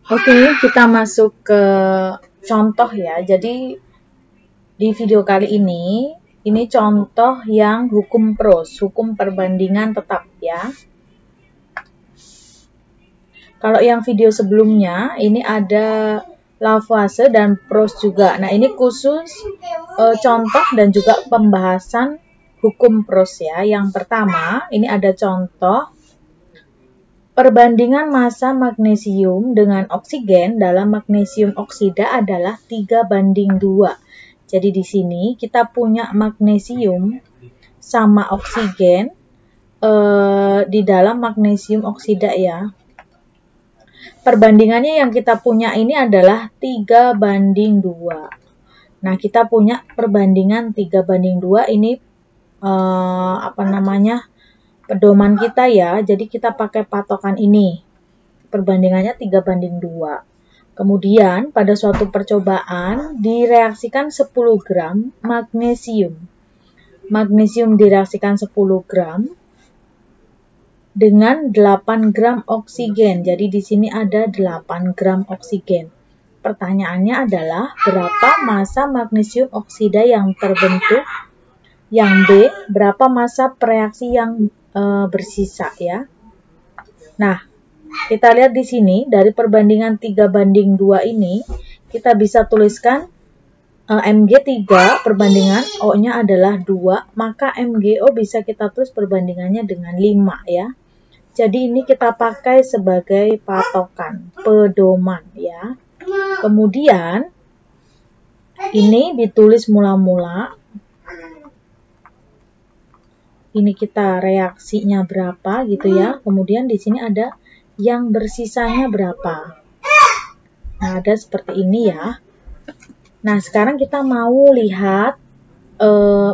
Oke, kita masuk ke contoh ya. Jadi di video kali ini contoh yang hukum pros, hukum perbandingan tetap ya. Kalau yang video sebelumnya, ini ada Lavoisier dan pros juga. Nah, ini khusus contoh dan juga pembahasan hukum pros ya. Yang pertama, ini ada contoh perbandingan massa magnesium dengan oksigen dalam magnesium oksida adalah 3:2. Jadi di sini kita punya magnesium sama oksigen di dalam magnesium oksida ya. Perbandingannya yang kita punya ini adalah 3:2. Nah, kita punya perbandingan 3:2 ini pedoman kita ya. Jadi kita pakai patokan ini. Perbandingannya 3:2. Kemudian pada suatu percobaan direaksikan 10 gram magnesium. Magnesium direaksikan 10 gram dengan 8 gram oksigen. Jadi di sini ada 8 gram oksigen. Pertanyaannya adalah berapa massa magnesium oksida yang terbentuk? Yang B, berapa massa reaksi yang bersisa ya. Nah, kita lihat di sini dari perbandingan 3:2 ini kita bisa tuliskan Mg 3 perbandingan O-nya adalah 2, maka MgO bisa kita tulis perbandingannya dengan 5 ya. Jadi ini kita pakai sebagai patokan, pedoman ya. Kemudian ini ditulis mula-mula. Ini kita reaksinya berapa gitu ya. Kemudian di sini ada yang bersisanya berapa. Nah, ada seperti ini ya. Nah, sekarang kita mau lihat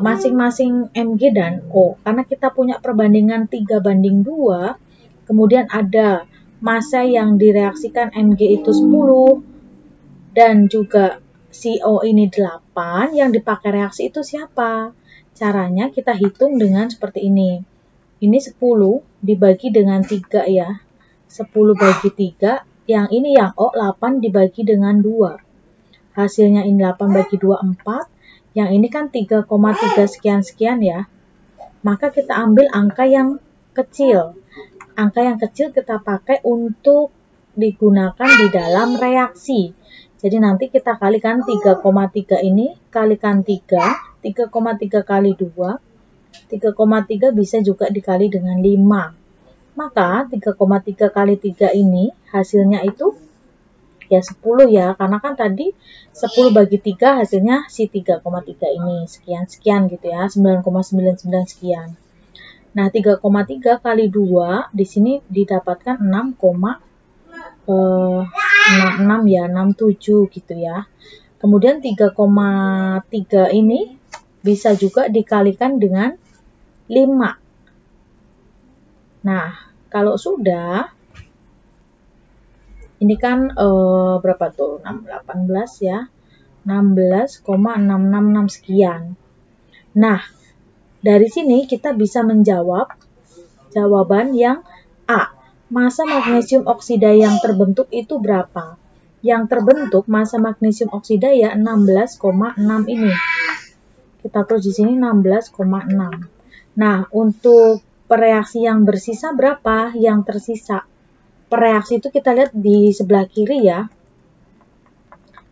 masing-masing Mg dan O. Karena kita punya perbandingan 3:2, kemudian ada massa yang direaksikan Mg itu 10, dan juga si O ini 8, yang dipakai reaksi itu siapa? Caranya kita hitung dengan seperti ini. Ini 10 dibagi dengan 3 ya. 10 bagi 3, yang ini yang O 8 dibagi dengan 2. Hasilnya ini 8 bagi 2, 4. Yang ini kan 3,3 sekian-sekian ya. Maka kita ambil angka yang kecil. Angka yang kecil kita pakai untuk digunakan di dalam reaksi. Jadi nanti kita kalikan 3,3 ini, kalikan 3. 3,3 kali 2. 3,3 bisa juga dikali dengan 5. Maka 3,3 kali 3 ini hasilnya itu ya 10 ya, karena kan tadi 10 bagi 3 hasilnya si 3,3 ini, sekian-sekian gitu ya, 9,99 sekian. Nah, 3,3 kali 2 di sini didapatkan 6,66 ya, 67 gitu ya. Kemudian 3,3 ini bisa juga dikalikan dengan 5. Nah, kalau sudah, ini kan berapa tuh? 18 ya. 16,666 sekian. Nah, dari sini kita bisa menjawab jawaban yang A. Massa magnesium oksida yang terbentuk itu berapa? Yang terbentuk massa magnesium oksida ya 16,6 ini. Kita tulis di sini 16,6. Nah, untuk pereaksi yang bersisa berapa? Yang tersisa. Pereaksi itu kita lihat di sebelah kiri ya.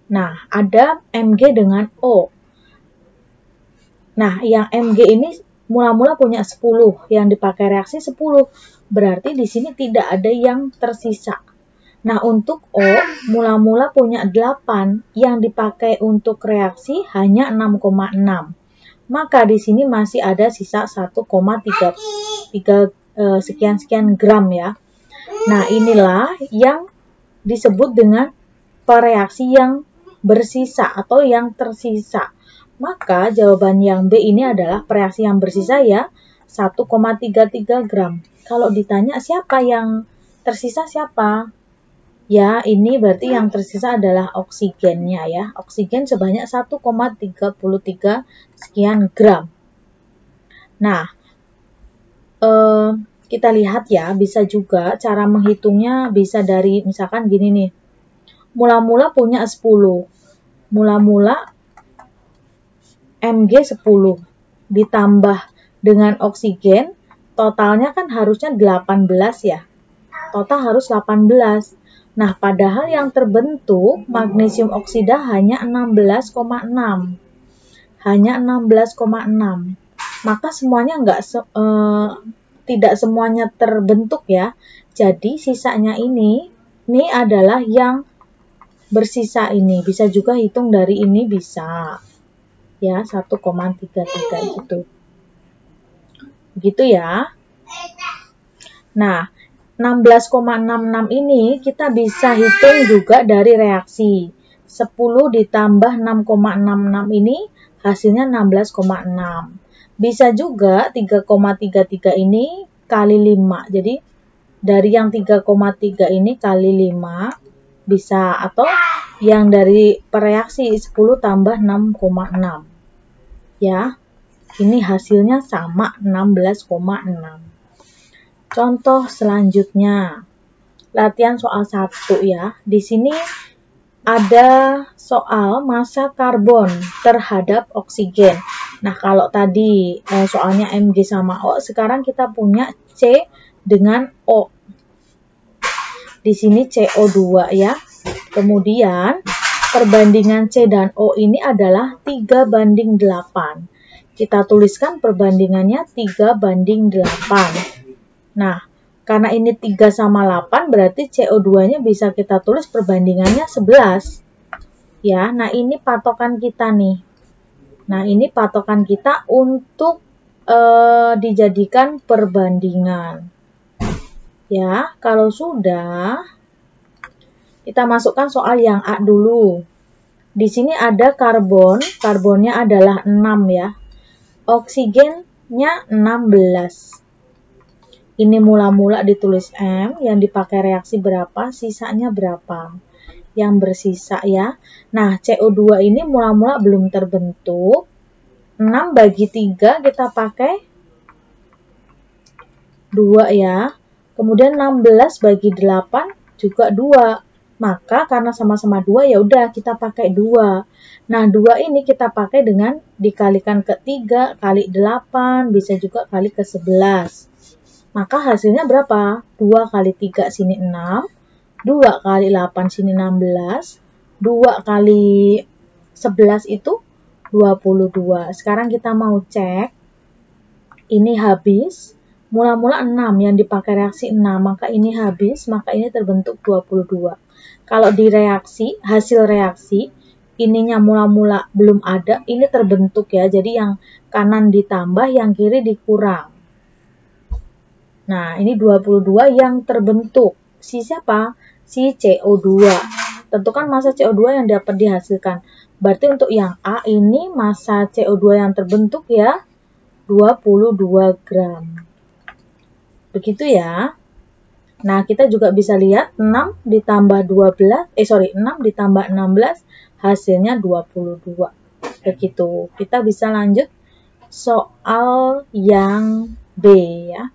Nah, ada Mg dengan O. Nah, yang Mg ini mula-mula punya 10, yang dipakai reaksi 10. Berarti di sini tidak ada yang tersisa. Nah, untuk O mula-mula punya 8, yang dipakai untuk reaksi hanya 6,6. Maka di sini masih ada sisa 1,3 sekian-sekian gram ya. Nah, inilah yang disebut dengan pereaksi yang bersisa atau yang tersisa. Maka jawaban yang B ini adalah pereaksi yang bersisa ya, 1,33 gram. Kalau ditanya siapa yang tersisa siapa? Ya, ini berarti yang tersisa adalah oksigennya ya. Oksigen sebanyak 1,33 sekian gram. Nah, kita lihat ya, bisa juga cara menghitungnya bisa dari misalkan gini nih. mula-mula punya 10. Mula-mula Mg 10 ditambah dengan oksigen, totalnya kan harusnya 18 ya. Total harus 18. Nah, padahal yang terbentuk magnesium oksida hanya 16,6. Hanya 16,6. Maka semuanya tidak semuanya terbentuk ya. Jadi sisanya ini adalah yang bersisa ini. Bisa juga hitung dari ini bisa. Ya, 1,33 gitu. Begitu ya. Nah, 16,66 ini kita bisa hitung juga dari reaksi. 10 ditambah 6,66 ini hasilnya 16,6. Bisa juga 3,33 ini kali 5. Jadi dari yang 3,3 ini kali 5 bisa, atau yang dari pereaksi 10 tambah 6,6. Ya, ini hasilnya sama 16,6. Contoh selanjutnya, latihan soal 1 ya. Di sini ada soal massa karbon terhadap oksigen. Nah, kalau tadi soalnya Mg sama O, sekarang kita punya C dengan O. Di sini CO2 ya. Kemudian perbandingan C dan O ini adalah 3:8. Kita tuliskan perbandingannya 3:8. Nah, karena ini 3 sama 8, berarti CO2-nya bisa kita tulis perbandingannya 11. Ya, nah ini patokan kita nih. Nah, ini patokan kita untuk dijadikan perbandingan. Ya, kalau sudah, kita masukkan soal yang A dulu. Di sini ada karbon, karbonnya adalah 6 ya. Oksigennya 16. Ini mula-mula ditulis M, yang dipakai reaksi berapa, sisanya berapa. Yang bersisa ya. Nah, CO2 ini mula-mula belum terbentuk. 6/3 kita pakai 2 ya. Kemudian 16/8 juga 2. Maka karena sama-sama 2 ya udah kita pakai 2. Nah, 2 ini kita pakai dengan dikalikan ke 3 kali 8, bisa juga kali ke 11. Maka hasilnya berapa? 2 kali 3 sini 6, 2 kali 8 sini 16, 2 kali 11 itu 22. Sekarang kita mau cek, ini habis, mula-mula 6, yang dipakai reaksi 6, maka ini habis, maka ini terbentuk 22. Kalau di reaksi, hasil reaksi, ininya mula-mula belum ada, ini terbentuk ya, jadi yang kanan ditambah, yang kiri dikurang. Nah, ini 22 yang terbentuk. Si siapa? Si CO2. Tentukan massa CO2 yang dapat dihasilkan. Berarti untuk yang A ini massa CO2 yang terbentuk ya 22 gram. Begitu ya. Nah, kita juga bisa lihat 6 ditambah 6 ditambah 16 hasilnya 22. Begitu. Kita bisa lanjut soal yang B ya.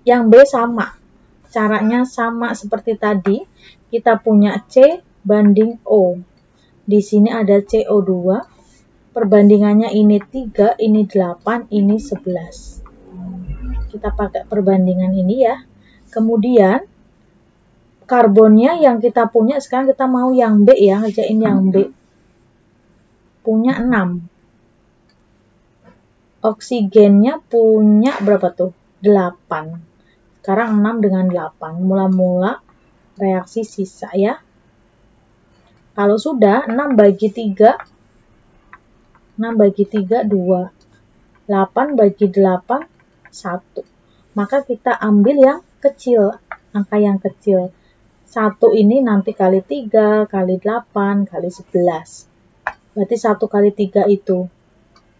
Yang B sama, caranya sama seperti tadi. Kita punya C banding O. Di sini ada CO2, perbandingannya ini 3, ini 8, ini 11. Kita pakai perbandingan ini ya. Kemudian, karbonnya yang kita punya, sekarang kita mau yang B ya, ngerjain yang B. Punya 6. Oksigennya punya berapa tuh? 8. Sekarang 6 dengan 8. Mula-mula reaksi sisa ya. Kalau sudah 6/3, 6/3 2. 8/8 1. Maka kita ambil yang kecil, angka yang kecil. 1 ini nanti kali 3, kali 8, kali 11. Berarti 1 kali 3 itu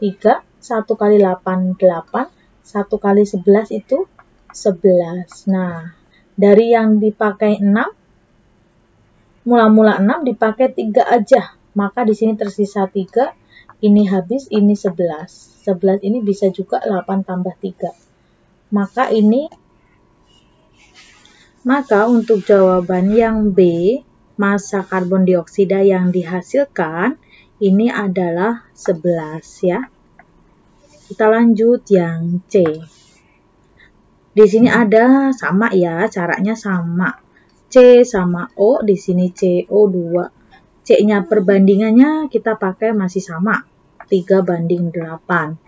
3, 1 kali 8, 8, 1 kali 11 itu 11. Nah, dari yang dipakai 6, mula-mula 6 dipakai 3 aja. Maka di sini tersisa 3, ini habis, ini 11. 11 ini bisa juga 8 tambah 3. Maka ini Maka untuk jawaban yang B, massa karbon dioksida yang dihasilkan ini adalah 11 ya. Kita lanjut yang C. Di sini ada sama ya, caranya sama. C sama O, di sini CO2. C-nya perbandingannya kita pakai masih sama, 3:8.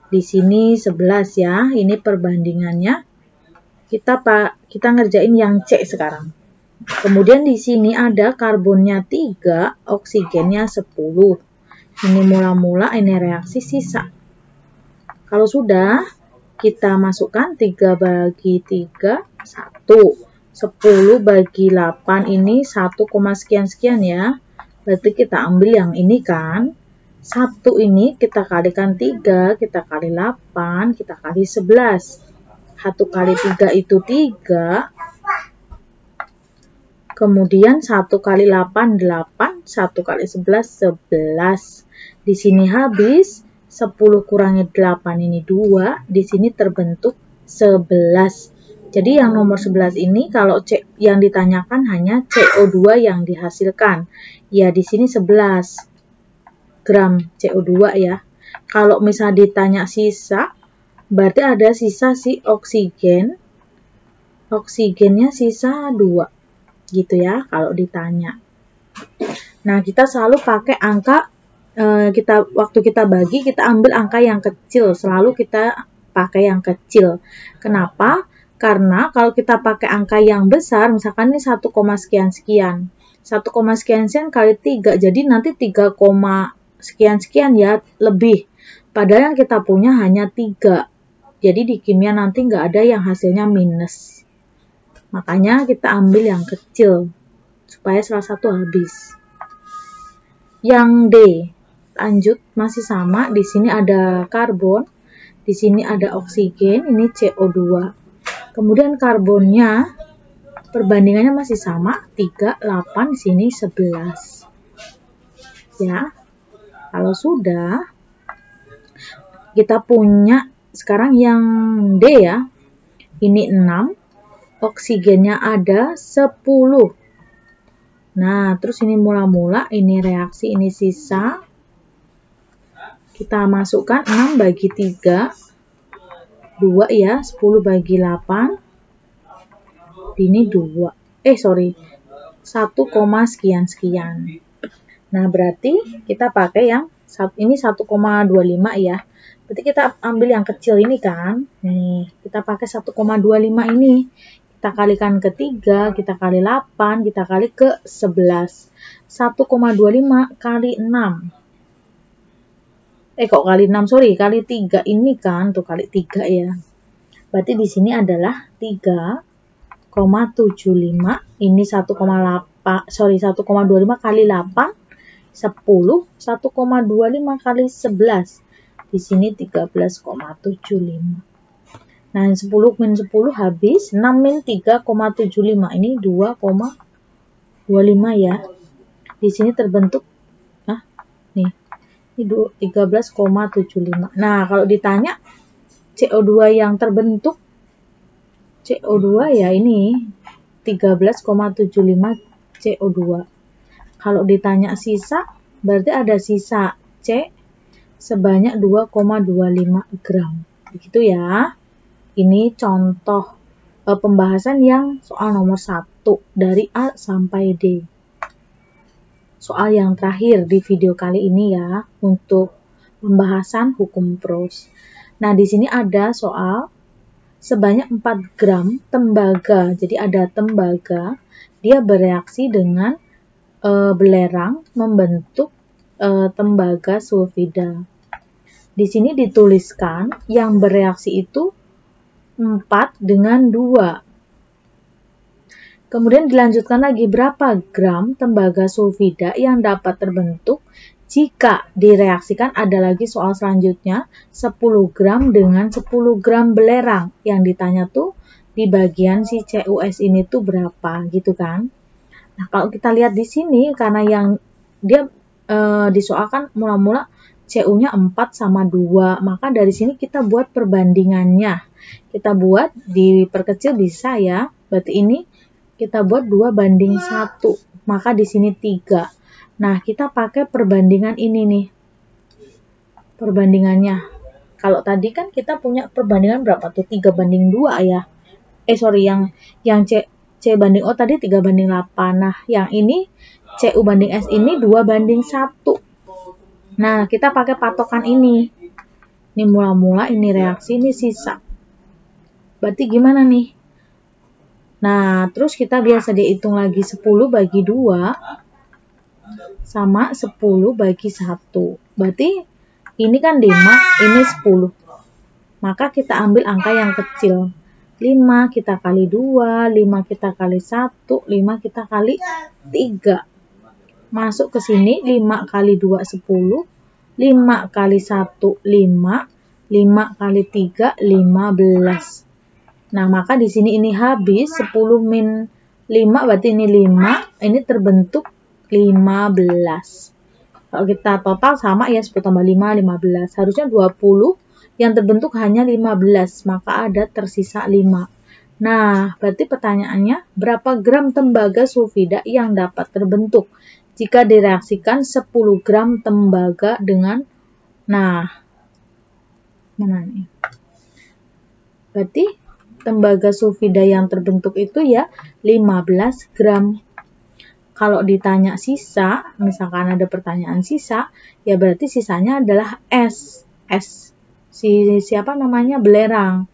Di sini 11 ya, ini perbandingannya. Kita ngerjain yang C sekarang. Kemudian di sini ada karbonnya 3, oksigennya 10. Ini mula-mula, ini reaksi sisa. Kalau sudah, kita masukkan 3/3, 1. 10/8 ini 1, sekian-sekian ya. Berarti kita ambil yang ini kan. 1 ini kita kalikan 3, kita kali 8, kita kali 11. 1 kali 3 itu 3. Kemudian 1 kali 8, 8. 1 kali 11, 11. Di sini habis. 10 kurangi 8 ini 2. Di sini terbentuk 11. Jadi yang nomor 11 ini kalau yang ditanyakan hanya CO2 yang dihasilkan. Ya di sini 11 gram CO2 ya. Kalau misalnya ditanya sisa, berarti ada sisa si oksigen. Oksigennya sisa 2. Gitu ya kalau ditanya. Nah, kita selalu pakai angka waktu kita bagi, kita ambil angka yang kecil. Selalu kita pakai yang kecil. Kenapa? Karena kalau kita pakai angka yang besar, misalkan ini 1, sekian-sekian. 1, sekian-sekian kali 3. Jadi nanti 3, sekian-sekian ya lebih. Padahal yang kita punya hanya 3. Jadi di kimia nanti nggak ada yang hasilnya minus. Makanya kita ambil yang kecil. Supaya salah satu habis. Yang D. Lanjut, masih sama. Di sini ada karbon. Di sini ada oksigen. Ini CO2. Kemudian karbonnya, perbandingannya masih sama. 3, 8. Di sini 11. Ya. Kalau sudah, kita punya sekarang yang D ya. Ini 6. Oksigennya ada 10. Nah, terus ini mula-mula, ini reaksi, ini sisa. Kita masukkan 6/3. 2 ya, 10/8. Ini 2. 1, sekian-sekian. Nah, berarti kita pakai yang ini 1,25 ya. Berarti kita ambil yang kecil ini kan. Nih, kita pakai 1,25 ini. Kita kalikan ke 3, kita kali 8, kita kali ke 11. 1,25 kali 6. Kok kali 6, sorry, kali 3 ini kan, tuh kali 3 ya. Berarti di sini adalah 3,75. Ini 1,25 kali 8, 10. 1,25 kali 11. Di sini 13,75. Nah, 10 min 10 habis. 6 min 3,75. Ini 2,25 ya. Di sini terbentuk. Nih. Ini 13,75. Nah, kalau ditanya CO2 yang terbentuk. CO2 ya ini. 13,75 CO2. Kalau ditanya sisa. Berarti ada sisa C. Sebanyak 2,25 gram. Begitu ya. Ini contoh pembahasan yang soal nomor 1 dari A sampai D. Soal yang terakhir di video kali ini ya untuk pembahasan hukum Proust. Nah, di sini ada soal sebanyak 4 gram tembaga. Jadi ada tembaga, dia bereaksi dengan belerang membentuk tembaga sulfida. Di sini dituliskan yang bereaksi itu 4 dengan 2. Kemudian dilanjutkan lagi berapa gram tembaga sulfida yang dapat terbentuk jika direaksikan. Ada lagi soal selanjutnya 10 gram dengan 10 gram belerang. Yang ditanya tuh di bagian si CuS ini tuh berapa gitu kan. Nah, kalau kita lihat di sini karena yang dia disoalkan mula-mula Cu-nya 4 sama 2, maka dari sini kita buat perbandingannya. Kita buat diperkecil bisa ya, berarti ini kita buat 2:1. Maka di sini 3. Nah, kita pakai perbandingan ini nih. Perbandingannya. Kalau tadi kan kita punya perbandingan berapa tuh? 3:2 ya. Yang C banding O tadi 3:8. Nah, yang ini CU banding S ini 2:1. Nah, kita pakai patokan ini. Ini mula-mula, ini reaksi, ini sisa. Berarti gimana nih? Nah, terus kita biasa dihitung lagi 10/2 sama 10/1. Berarti ini kan 5, ini 10. Maka kita ambil angka yang kecil. 5 kita kali 2, 5 kita kali 1, 5 kita kali 3. Masuk ke sini, 5 kali 2, 10. 5 kali 1, 5. 5 kali 3, 15. Nah, maka di sini ini habis 10 min 5, berarti ini 5. Ini terbentuk 15. Kalau kita total sama ya, 10 tambah 5, 15. Harusnya 20. Yang terbentuk hanya 15, maka ada tersisa 5. Nah, berarti pertanyaannya, berapa gram tembaga sulfida yang dapat terbentuk jika direaksikan 10 gram tembaga dengan, nah, mana nih? Berarti tembaga sulfida yang terbentuk itu ya 15 gram. Kalau ditanya sisa, misalkan ada pertanyaan sisa, ya berarti sisanya adalah S. Siapa namanya? Belerang.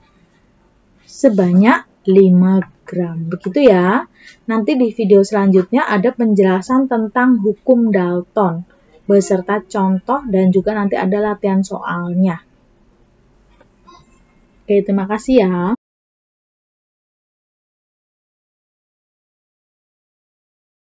Sebanyak 5 gram. Begitu ya. Nanti di video selanjutnya ada penjelasan tentang hukum Dalton beserta contoh dan juga nanti ada latihan soalnya. Oke, terima kasih ya.